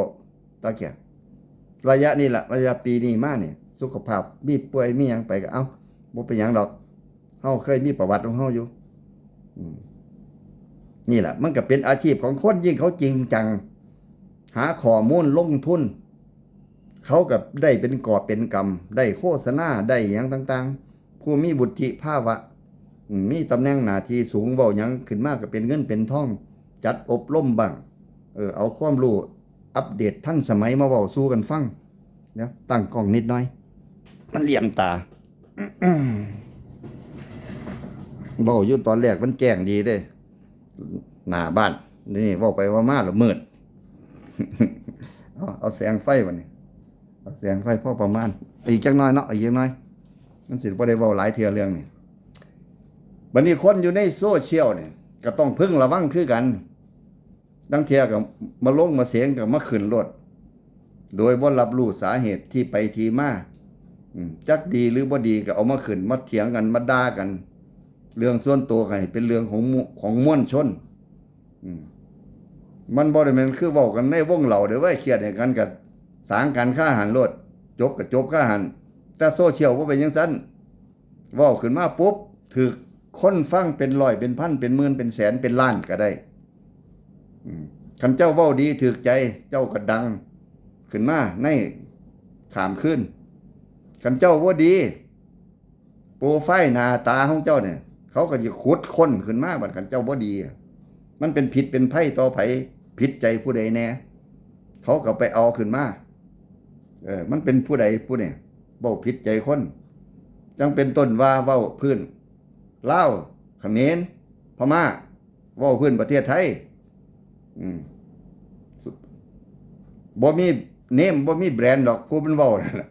Speaker 1: ตาแก่ระยะนี้ล่ะระยะปีนี้มานี่สุขภาพมีป่วยมีหยังไปก็เอ้าบ่เป็นหยังดอกเฮาเคยมีประวัติของเฮาอยู่นี่แหละมันก็เป็นอาชีพของคนยิ่งเขาจริงจังหาข้อมูลลงทุน เขากับได้เป็นกอบเป็นกำได้โฆษณาได้หยังต่างๆผู้มีบุธิภาวะมีตำแหน่งหน้าที่สูงเว้าหยังขึ้นมากก็เป็นเงินเป็นทองจัดอบรมบ้างเอาความรู้อัปเดตทันสมัยมาเว้าสู่กันฟังเดี๋ยวตั้งกล้องนิดหน่อยมันเหลี่ยมตา เว้าอยู่ตอนแรกมันแจ้งดีเด้หน้าบ้านนี่เว้าไปว่ามาแล้วมืด เอาแสงไฟบัดนี้เอาแสงไฟพอประมาณอีกจักหน่อยเนาะอีกจักหน่อยมันสิบ่ได้เว้าหลายเทื่อเรื่องนี้บัดนี้คนอยู่ในโซเชียลเนี่ยก็ต้องพึงระวังคือกันดังเที่ยก็มาลงมาเสียงก็มาขึ้นรถโดยบ่รับรู้สาเหตุที่ไปที่มาจักดีหรือบ่ดีก็เอามาขึ้นมาเถียงกันมาด่ากันเรื่องส่วนตัวก็ให้เป็นเรื่องของมวลชนมันบ่ได้แม่นคือเว้ากันในวงเหล้าเด้อเว้ยเครียดให้กันก็สางกันฆ่าหันโลดจบก็จบฆ่าหันแต่โซเชียลบ่เป็นจังซั่นเว้าขึ้นมาปุ๊บถูกคนฟังเป็นร้อยเป็นพันเป็นหมื่นเป็นแสนเป็นล้านก็ได้คันเจ้าเว้าดีถูกใจเจ้าก็ดังขึ้นมาในขามขึ้นคันเจ้าบ่ดีโปรไฟล์หน้าตาของเจ้าเนี่ยเขาก็สิขุดค้นขึ้นมาบัดคันเจ้าบ่ดีมันเป็นผิดเป็นภัยต่อไผผิดใจผู้ใดแน่เขาก็ไปเอาขึ้นมามันเป็นผู้ใดผู้เนี่ยเว้าผิดใจคนจังเป็นต้นว่าเว้าพื้นลาวเขมรพม่าเว้าพื้นประเทศไทยบ่มีเนมบ่มีแบรนด์ดอกผู้เป็นเว้านั่นล่ะ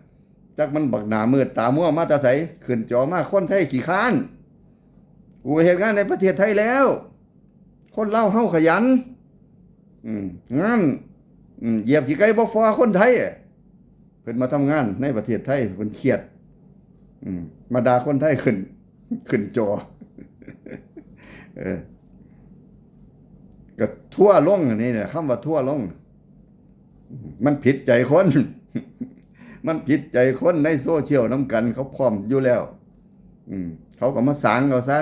Speaker 1: จักมันบักหน้ามืดตามัวมาแต่ไสขึ้นจอมาคนไทยขี้ค้านกูเฮ็ดงานในประเทศไทยแล้วคนลาวเฮาขยันงานเหยียบขี้ไก่บ่ฟอคนไทยเพิ่นมาทำงานในประเทศไทยเพิ่นเครียดมาด่าคนไทยขึ้นจอก็ทั่วลงนี่เนี่ยคำว่าทั่วลงมันผิดใจคน มันผิดใจคนในโซเชียลนำกันเขาพร้อมอยู่แล้วเขาก็มาสางเอาซะ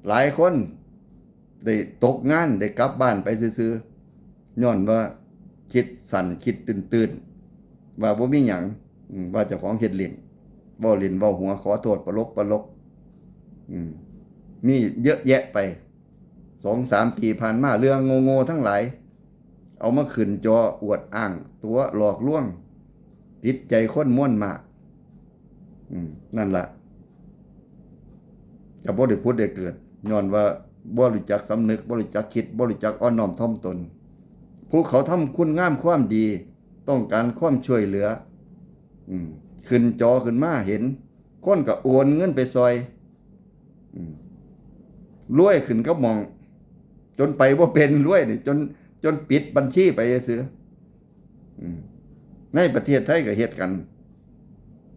Speaker 1: หลายคนได้ตกงานได้กลับบ้านไปซื่อๆย้อนว่าคิดสั่นคิดตื่นว่าบ่มีหยังว่าเจ้าของเฮ็ดเล่นเว้าเล่นเว้าหัวขอโทษปลกมีเยอะแยะไป 2-3 ปีผ่านมาเรื่องโง่ๆทั้งหลายเอามาขึ้นจออวดอ้างตัวหลอกลวงติดใจคนม่วนมากนั่นล่ะจะบ่ได้พูดได้เกิดย้อนว่าบ่รู้จักสำนึกบ่รู้จักคิดบ่รู้จักอ่อนน้อมถ่อมตนผู้เขาทำคุณงามความดีต้องการความช่วยเหลือขึ้นจอขึ้นมาเห็นคนก็โอนเงินไปซอยรวยขึ้นก็มองจนไปบ่เป็นรวยนี่จนปิดบัญชีไปซื่อในประเทศไทยก็เฮ็ดกัน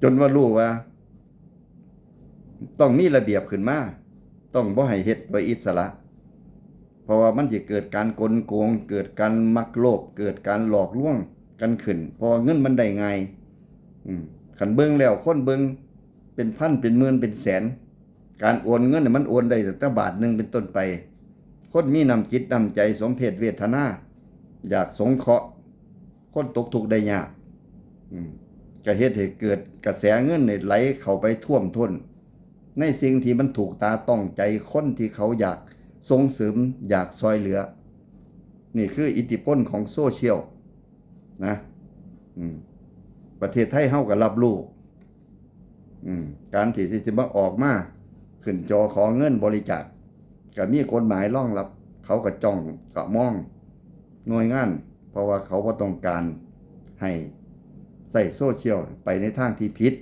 Speaker 1: จนว่ารู้ว่าต้องมีระเบียบขึ้นมาต้องบ่ให้เฮ็ดโดยอิสระเพราะว่ามันสิเกิดการกลโกงเกิดการมักโลภเกิดการหลอกลวงกันขึ้นเพราะเงินมันได้ง่ายคันเบิ่งแล้วคนเบิ่งเป็นพันเป็นหมื่นเป็นแสนการโอนเงินเนี่ยมันโอนได้ตั้งแต่บาทนึงเป็นต้นไปคนมีน้ำจิตน้ำใจสมเพชเวทนาอยากสงเคราะห์คนตกทุกข์ได้ยากก็เฮ็ดให้เกิดกระแสเงินไหลเข้าไปท่วมท้นในสิ่งที่มันถูกตาต้องใจคนที่เขาอยากส่งเสริมอยากซอยเหลือนี่คืออิทธิพลของโซเชียลนะประเทศไทยเฮาก็รับรู้การที่สิมาออกมาขึ้นจอขอเงินบริจาคก็มีกฎหมายรองรับเขาก็จ้องก็มองหน่วยงานเพราะว่าเขาบ่ต้องการให้ใส่โซเชียลไปในทางที่ผิด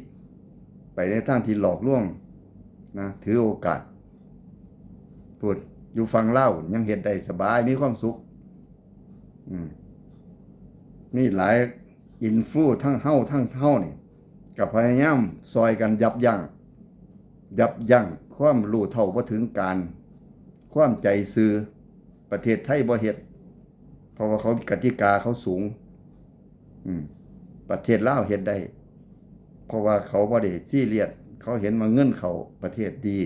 Speaker 1: ไปในทางที่หลอกลวงนะถือโอกาสพูดอยู่ฟังเล่ายังเฮ็ดได้สบายมีความสุขนี่หลายอินฟลูทั้งเฮานี่ก็พยายามซอยกันยับยั้งความรู้เท่าบ่ถึงการความใจซื่อประเทศไทยบ่เฮ็ดเพราะว่าเขากติกาเขาสูงประเทศลาวเฮ็ดได้เพราะว่าเขาบ่ได้ซีเรียสเขาเห็นว่าเงินเขาประเทศดี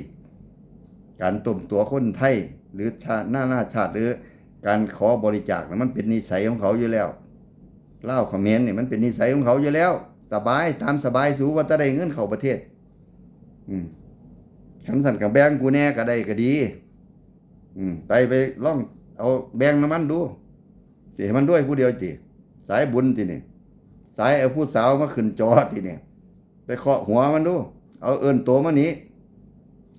Speaker 1: การต้มตัวคนไทยหรือชาติหน้าชาติหรือการขอบริจาคมันเป็นนิสัยของเขาอยู่แล้ว ลาวเขมรนี่มันเป็นนิสัยของเขาอยู่แล้วสบายตามสบายสูว่าจะได้เงินเข้าประเทศคันสั่นกับแบงกูแน่ก็ได้ก็ดีไปลองเอาแบงน้ำมันดูสิให้มันด้วยผู้เดียวจิสายบุญทีนี่สายเอาผู้สาวมาขึ้นจอทีนี่ไปเคาะหัวมันดูเอาเอิ้นโตมานี้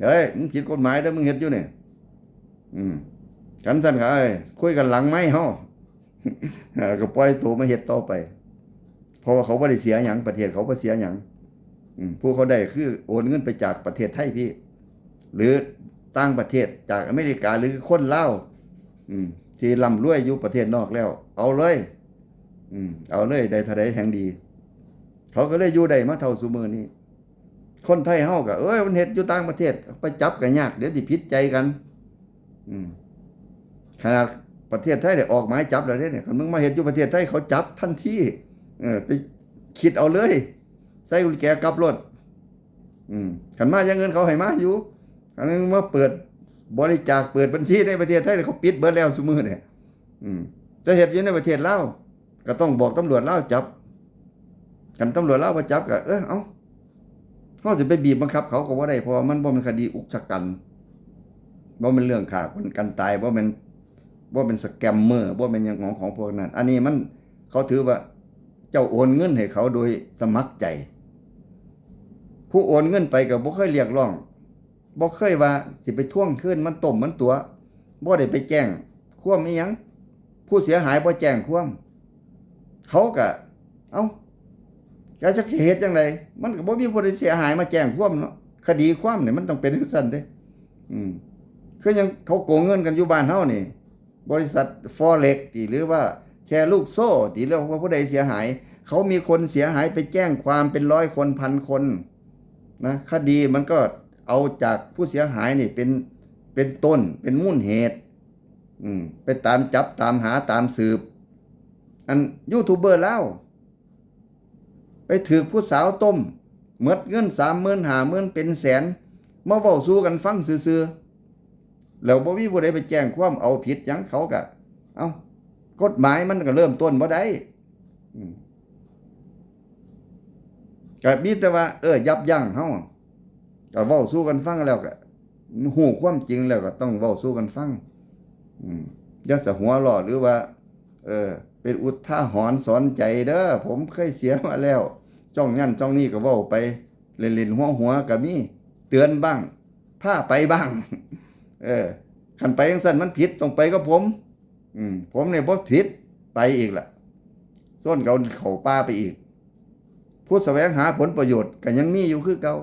Speaker 1: เฮ้ยมึงผิดกฎหมายเด้อมึงเฮ็ดอยู่นี่กันสั่นก็คุยกันหลังไม้เฮา ก็ปล่อยตัวมาเฮ็ดต่อไปเพราะว่าเขาบ่ได้เสียหยังประเทศเขาบ่เสียหยังผู้เขาได้คือโอนเงินไปจากประเทศไทยพี่หรือต่างประเทศจากอเมริกาหรือคนลาวที่ร่ำรวยอยู่ประเทศนอกแล้วเอาเลยเอาเลยได้เท่าใดแห่งดีเขาก็เลยอยู่ได้มาเท่าซุมื้อนี้คนไทยเฮาก็มันเฮ็ดอยู่ต่างประเทศไปจับก็ยากเดี๋ยวสิผิดใจกันขนาดประเทศไทยได้ออกหมายจับแล้วเนี่ยคันมึงมาเฮ็ดอยู่ประเทศไทยเขาจับทันทีไปคิดเอาเลยใส่กุญแจกลับรถคันมาอย่างเงินเขาให้มาอยู่คันนึงมาเปิดบริจาคเปิดบัญชีในประเทศไทยเขาปิดเบิดแล้วซุมื้อเนี่ยจะเฮ็ดอยู่ในประเทศลาวก็ต้องบอกตำรวจลาวจับกันตำรวจลาวบ่จับก็เอ้าเขาสิไปบีบบังคับเขาก็บ่ได้เพราะมันบ่เป็นคดีอุกชะกันบ่เป็นเรื่องฆ่าคนกันตายบ่เป็นสแกมเมอร์บ่เป็นหยังของพวกนั้นอันนี้มันเขาถือว่าเจ้าโอนเงินให้เขาโดยสมัครใจผู้โอนเงินไปก็บ่เคยเรียกร้องบ่เคยว่าสิไปทวงคืนมันต้มมันตัวบ่ได้ไปแจ้งความอีหยังผู้เสียหายบ่แจ้งความเขาก็ก็จักสิเฮ็ดจังไดมันก็บ่มีผู้ใดเสียหายมาแจ้งความเนาะคดีความนี่มันต้องเป็นจังซั่นเด้คือยังเขาโกงเงินกันอยู่บ้านเฮานี่บริษัท Forex ติหรือว่าแชร์ลูกโซ่ติเรียกว่าผู้ใดเสียหายเขามีคนเสียหายไปแจ้งความเป็น100 คนพันคนนะคดีมันก็เอาจากผู้เสียหายนี่เป็นต้นเป็นมูลเหตุไปตามจับตามหาตามสืบอันยูทูบเบอร์แล้วไปถือผู้สาวต้มหมดเงิน 30,000 50,000เป็นแสนมาเว้าสู่กันฟังซื่อๆแล้วบ่มีผู้ใดไปแจ้งความเอาผิดหยังเขาก็กฎหมายมันก็เริ่มต้นบ่ได้ก็มีแต่ว่ายับยั้งเฮาก็เว้าสู่กันฟังแล้วก็ฮู้ความจริงแล้วก็ต้องเว้าสู่กันฟังอย่าสะหัวเราะหรือว่าเป็นอุทาหรณ์สอนใจเด้อผมเคยเสียมาแล้วจ้องนั่นจ้องนี่ก็เว้าไปเล่นๆหัวก็มีเตือนบ้างพาไปบ้างคันไปจังซั่นมันผิดต้องไปกับผมผมเนี่ยบ่ผิดไปอีกล่ะส้นเขาป่าไปอีกผู้แสวงหาผลประโยชน์ก็ยังมีอยู่คือเก่า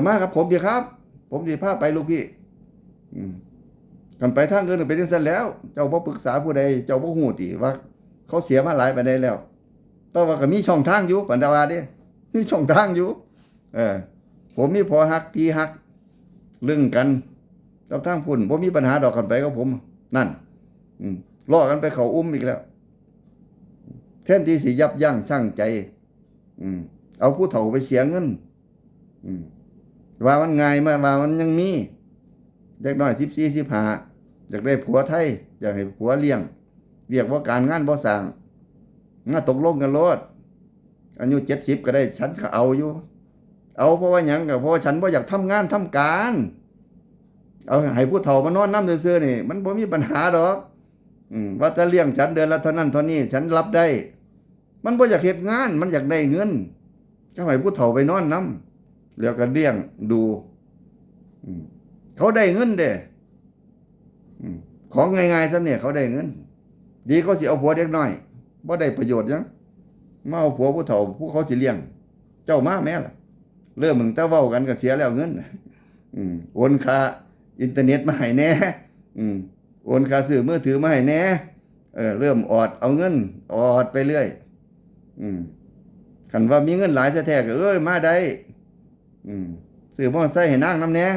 Speaker 1: มาครับผมสิครับผมสิพาไปลูกพี่กันไปทางอื่นเป็นจังซั่นแล้วเจ้าบ่ปรึกษาผู้ใดเจ้าบ่ฮู้ติว่าเขาเสียมาหลายปานใดแล้วแต่ว่าก็มีช่องทางอยู่ปานดาว่าเด้มีช่องทางอยู่ผมมีพอฮักพี่ฮักเรื่องกันกับทางพุ่นบ่มีปัญหาดอกกันไปกับผมนั่นล้อกันไปเขาอุ้มอีกแล้วแทนที่สิยับยั้งชั่งใจเอาผู้เฒ่าไปเสียเงินว่ามันง่ายมาว่ามันยังมีเด็กน้อย14 15อยากได้ผัวไทยอยากให้ผัวเลี้ยงเรียกว่าการงานบ่สร้างตกลงกันโลดอายุ70ก็ได้ฉันก็เอาอยู่เอาเพราะว่าหยังก็เพราะฉันบ่อยากทำงานทำการเอาให้ผู้เฒ่ามานอนนำซื่อๆนี่มันบ่มีปัญหาดอกว่าจะเลี้ยงฉันเดือนละเท่านั้นเท่านี้ฉันรับได้มันบ่อยากเฮ็ดงานมันอยากได้เงินก็ให้ผู้เฒ่าไปนอนนำแล้วก็เลี้ยงดูเขาได้เงินเด้ของง่ายๆซะเนี่ยเขาได้เงินดีเขาสิเอาผัวเด็กน้อยบ่ได้ประโยชน์หยังมาเอาผัวผู้เฒ่าผู้เขาสิเลี้ยงเจ้ามาแม่ล่ะเริ่มมึงแต่เว้ากันก็เสียแล้วเงินโอนค่าอินเทอร์เน็ตมาให้แน่โอนค่าซื้อมือถือมาให้แน่เริ่มออดเอาเงินออดไปเรื่อยคันว่ามีเงินหลายแท้ๆก็มาได้ซื้อมอเตอร์ไซค์ให้นางนำแน่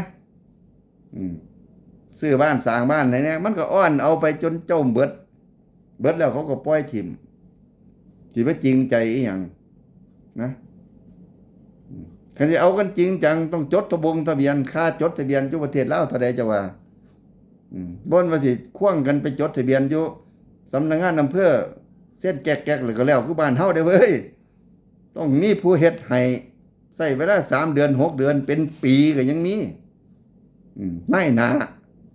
Speaker 1: ซื้อบ้านสร้างบ้านไหนเนี่ยมันก็อ้อนเอาไปจนเจ้าเบิดแล้วเขาก็ปล่อยถิ่มสิว่าจริงใจอีหยังนะคันสิเอากันจริงจังต้องจดทะเบียนค่าจดทะเบียนอยู่ประเทศลาวเท่าใดจะว่าบ่นว่าสิควงกันไปจดทะเบียนอยู่สำนักงานอำเภอ เส้นแก๊กๆเลยก็แล้วคือบ้านเฮาได้เว้ยต้องมีผู้เฮ็ดให้ใช้เวลา3 เดือน 6 เดือนเป็นปีก็ยังมีนายหน้า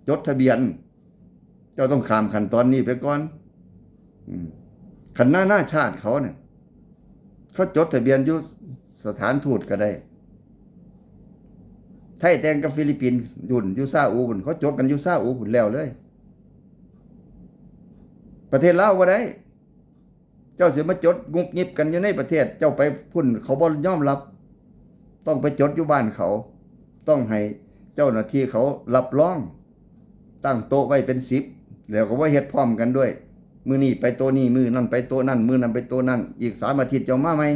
Speaker 1: จดทะเบียน เจ้าต้องข้ามขั้นตอนนี้ไปก่อนคันหน้าชาติเขาเนี่ยเขาจดทะเบียนอยู่สถานทูตก็ได้ไทยแต่งกับฟิลิปปินส์อยู่ซาอุพุ่นเขาจดกันอยู่ซาอุพุ่นแล้วเลยประเทศลาวบ่ได้เจ้าสิมาจดงุบงิบกันอยู่ในประเทศเจ้าไปพุ่นเขาบ่ยอมรับต้องไปจดอยู่บ้านเขาต้องให้เจ้าหน้าที่เขารับรองตั้งโต๊ะไว้เป็น10แล้วก็ว่าเฮ็ดพร้อมกันด้วยมื้อนี้ไปโต๊ะนี้มื้อนั้นไปโต๊ะนั้นมื้อนั้นไปโต๊ะนั้นอีก3 อาทิตย์เจ้ามาใหม่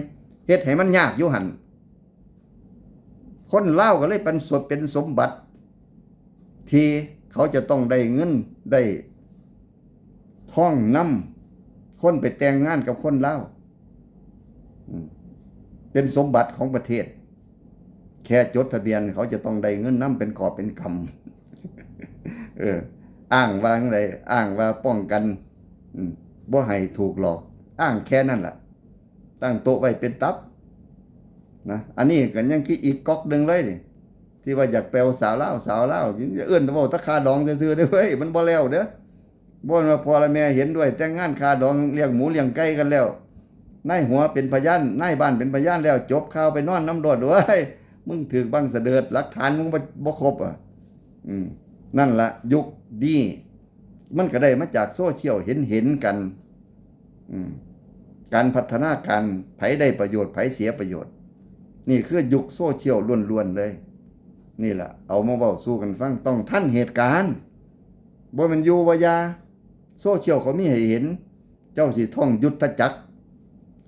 Speaker 1: เฮ็ดให้มันยากอยู่หั่นคนลาวก็เลยเป็นสมบัติที่เขาจะต้องได้เงินได้ท่องนำคนไปแต่งงานกับคนลาวเป็นสมบัติของประเทศแค่จดทะเบียนเขาจะต้องได้เงินนำเป็นกอบเป็นกำอ้างว่าอะไรอ้างว่าป้องกันบ่ให้ถูกหลอกอ้างแค่นั้นล่ะตั้งโต๊ะไว้เป็นตับนะอันนี้ก็ยังคืออีกก๊อกนึงเลยนี่ที่ว่าอยากแปลสาวลาวจะเอื้อนเว้าตะคาดองซื่อๆเด้อเว้ยมันบ่แล้วเด้อบ่ว่าพ่อและแม่เห็นด้วยแต่งงานคาดองเลี้ยงหมูเลี้ยงไก่กันแล้วนายหัวเป็นพยานนายบ้านเป็นพยานแล้วจบข่าวไปนอนน้ำโดดเว้ยมึงถึกบังเสดิดหลักฐานมึงบ่ครบนั่นล่ะยุคนี้มันก็ได้มาจากโซเชียลเห็นกันการพัฒนาการไผได้ประโยชน์ไผเสียประโยชน์นี่คือยุคโซเชียลล้วนๆเลยนี่ล่ะเอามาเว้าสู่กันฟังต้องทันเหตุการณ์บ่แม่นอยู่ว่ายาโซเชียลเขามีให้เห็นเจ้าสิท่องยุทธจักร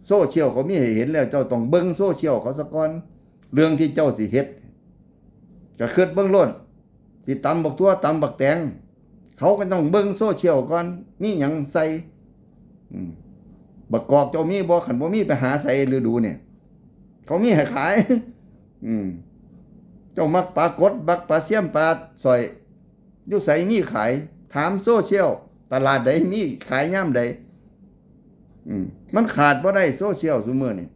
Speaker 1: โซเชียลเขามีให้เห็นแล้วเจ้าต้องเบิ่งโซเชียลเขาซะก่อนเรื่องที่เจ้าสิเฮ็ดก็คิดเบิ่งโลดสิตำบักทั่วตำบักแตงเขาก็ต้องเบิ่งโซเชียลก่อนมีหยังใส่บักกอกเจ้ามีบ่คันบ่มีไปหาใส่ฤดูเนี่ยเขามีให้ขายเจ้ามักปลากดบักปลาเสี่ยมปลาสอยอยู่ไสมีขายถามโซเชียลตลาดใดมีขายยามใดมันขาดบ่ได้โซเชียลซุมื้อนี่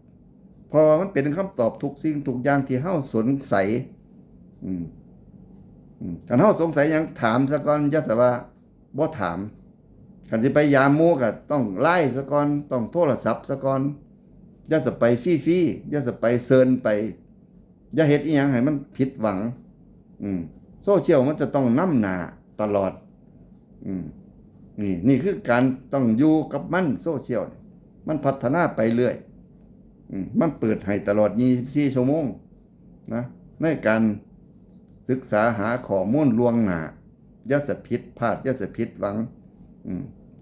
Speaker 1: เพราะว่ามันเป็นคำตอบทุกสิ่งทุกอย่างที่เฮาสงสัยคันเฮาสงสัยหยังถามซะก่อนอย่าซะว่าบ่ถามคันสิไปยามหมู่ก็ต้องไลน์ซะก่อนต้องโทรศัพท์ซะก่อนอย่าสไปฟรีๆอย่าสไปเซิร์นไปอย่าเฮ็ดอีหยังให้มันผิดหวังโซเชียลมันจะต้องนำหน้าตลอดนี่คือการต้องอยู่กับมันโซเชียลมันพัฒนาไปเรื่อยมันเปิดให้ตลอด24 ชั่วโมงนะในการศึกษาหาข้อมูลล่วงหน้าอย่าสะผิดพลาดอย่าสะผิดหวัง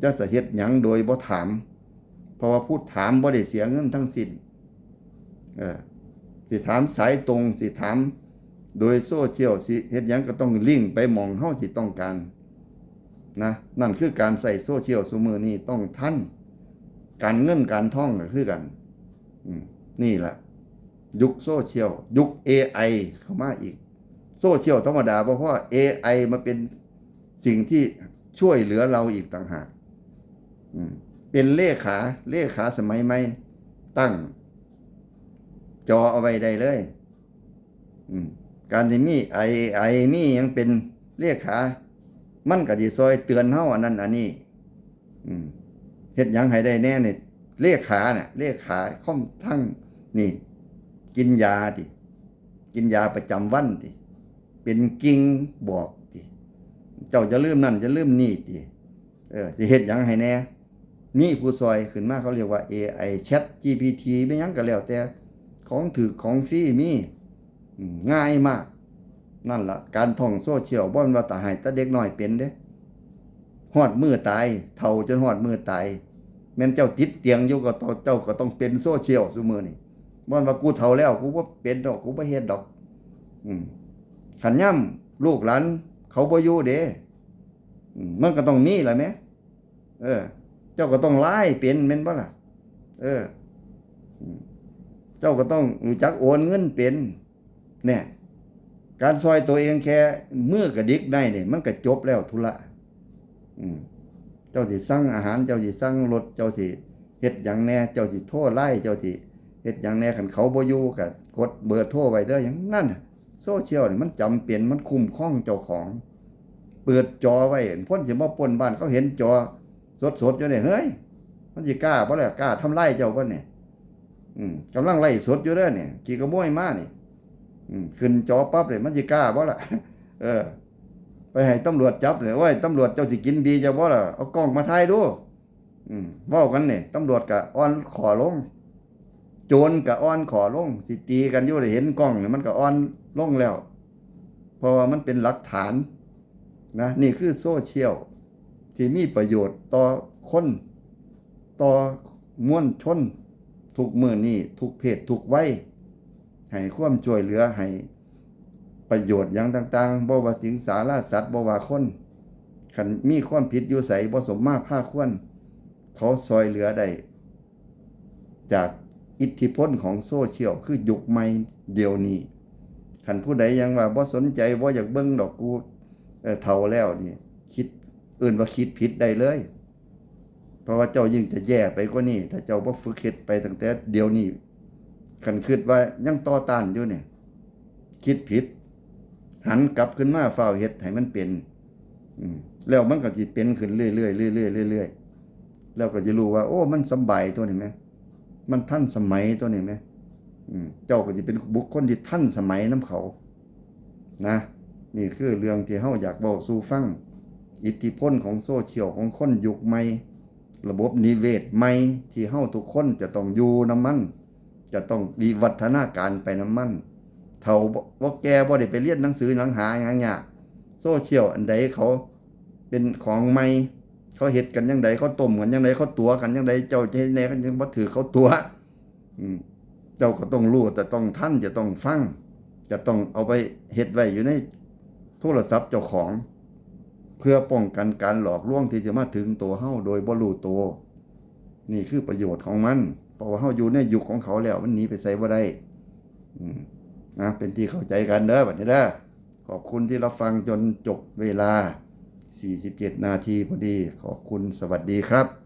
Speaker 1: อย่าสะเฮ็ดหยังโดยบ่ถามเพราะว่าพูดถามบ่ได้เสียเงินทั้งสิ้นสิถามสายตรงสิถามโดยโซเชียลสิเฮ็ดหยังก็ต้องลิงก์ไปหม้องเฮาสิต้องการนะนั่นคือการใส่โซเชียลซุมื้อนี้ต้องทันการเงินการท่องก็คือกันนี่ล่ะยุคโซเชียลยุค AI เข้ามาอีกโซเชียลธรรมดาเพราะว่า AI มาเป็นสิ่งที่ช่วยเหลือเราอีกต่างหากเป็นเลขาสมัยใหม่ตั้งจอเอาไว้ได้เลยการที่มี AI มียังเป็นเลขามันก็สิซอยเตือนเฮาอันนั้นอันนี้เฮ็ดหยังให้ได้แน่นี่เลขาค่อมทั้งนี่กินยาดิกินยาประจำวันดิเป็นกิ่งบอกดิเจ้าจะลืมนั่นจะลืมนี่ดิสิเฮ็ดหยังให้แน่นี่ผู้ซอยขึ้นมาเขาเรียกว่า AI Chat GPT ไม่หยังก็แล้วแต่ของถูกของฟรีมีง่ายมากนั่นล่ะการท่องโซเชียลบ่แม่นว่าตาให้แต่เด็กน้อยเป็นเด้ฮอดมื้อตายเฒ่าจนฮอดมื้อตายแม่นเจ้าติดเตียงอยู่ก็เจ้าก็ต้องเป็นโซเชียลซุมื้อนี้บ่ว่ากูเฒ่าแล้วกูบ่เป็นดอกกูบ่เฮ็ดดอกคันย่ำลูกหลานเขาบ่อยู่เด้มันก็ต้องมีล่ะแหมเจ้าก็ต้องไล่เป็นแม่นบ่ล่ะเจ้าก็ต้องรู้จักโอนเงินเป็นเนี่ยการซอยตัวเองแค่มือกระดิกได้เนี่ยมันก็จบแล้วธุระเจ้าสิสั่งอาหารเจ้าสิสั่งรถเจ้าสิ เฮ็ดหยังแหน่เจ้าสิโทรไล่เจ้าสิเฮ็ดหยังแหน่คันเขาบ่อยู่ก็กดเบอร์โทรไว้เด้อหยังนั่นน่ะโซเชียลนี่มันจำเป็นมันคุ้มครองเจ้าของเปิดจอไว้พ้นสิมาปล้นบ้านเขาเห็นจอสดๆอยู่นี่เฮ้ยมันสิกล้าบ่ล่ะกล้าทำลายเจ้าบ่เนี่ยกำลังไล่สดอยู่เด้อเนี่ยกี่ขโมยมานี่ขึ้นจอปั๊บเลยมันสิกล้าบ่ล่ะ เออไปให้ตำรวจจับเลยว่าตำรวจเจ้าสิกินดีจะบ่ล่ะเอากล้องมาถ่ายดูเว้ากันนี่ตำรวจก็อ่อนขอลงโจรก็อ่อนขอลงสิตีกันอยู่ได้เห็นกล้องนี่มันก็อ่อนลงแล้วเพราะว่ามันเป็นหลักฐานนะนี่คือโซเชียลที่มีประโยชน์ต่อคนต่อมวลชนทุกมื้อนี้ทุกเพศทุกวัยให้ความช่วยเหลือให้ประโยชน์อย่างต่างๆบ่ว่าสิงสาราสัตว์บ่ว่าคนคันมีความผิดอยู่ไสบ่สมมาภาคควรเขาซอยเหลือได้จากอิทธิพลของโซเชียลคือยุคใหม่เดี๋ยวนี้คันผู้ใดยังว่าบ่สนใจบ่อยากเบิ่งดอกกูเฒ่าแล้วนี่คิดอื่นว่าคิดผิดได้เลยเพราะว่าเจ้ายิ่งจะแย่ไปกว่านี้ถ้าเจ้าบ่ฝึกเฮ็ดไปตั้งแต่เดี๋ยวนี้คันคิดว่ายังต่อต้านอยู่เนี่ยคิดผิดหันกลับขึ้นมาเฝ้าเฮ็ดให้มันเป็นแล้วมันก็สิเป็นขึ้นเรื่อยๆเรื่อยๆเรื่อยๆแล้วก็จะรู้ว่าโอ้มันสบายตัวนี้มั้ยมันทันสมัยตัวนี้มั้ยเจ้าก็สิเป็นบุคคลที่ทันสมัยนำเขานะนี่คือเรื่องที่เฮาอยากเว้าสู่ฟังอิทธิพลของโซเชียลของคนยุคใหม่ระบบนิเวศใหม่ที่เฮาทุกคนจะต้องอยู่นำมันจะต้องวิวัฒนาการไปนำมันเฒ่าบ่แก่บ่ได้ไปเรียนหนังสือหนังหาหยังยากโซเชียลอันใดเขาเป็นของใหม่เขาเฮ็ดกันจังไดเขาต้มกันจังไดเขาตั๋วกันจังไดเจ้าจะเฮ็ดแนกันจังบ่ถือเขาตั๋วเจ้าก็ต้องรู้แต่ต้องทันจะต้องฟังจะต้องเอาไปเฮ็ดไว้อยู่ในโทรศัพท์เจ้าของเพื่อป้องกันการหลอกลวงที่จะมาถึงตัวเฮาโดยบ่รู้ตัวนี่คือประโยชน์ของมันเพราะว่าเฮาอยู่ในยุคของเขาแล้วมันหนีไปไสบ่ได้นะเป็นที่เข้าใจกันเด้อบัดนี้เด้อขอบคุณที่รับฟังจนจบเวลา47 นาทีพอดีขอบคุณสวัสดีครับ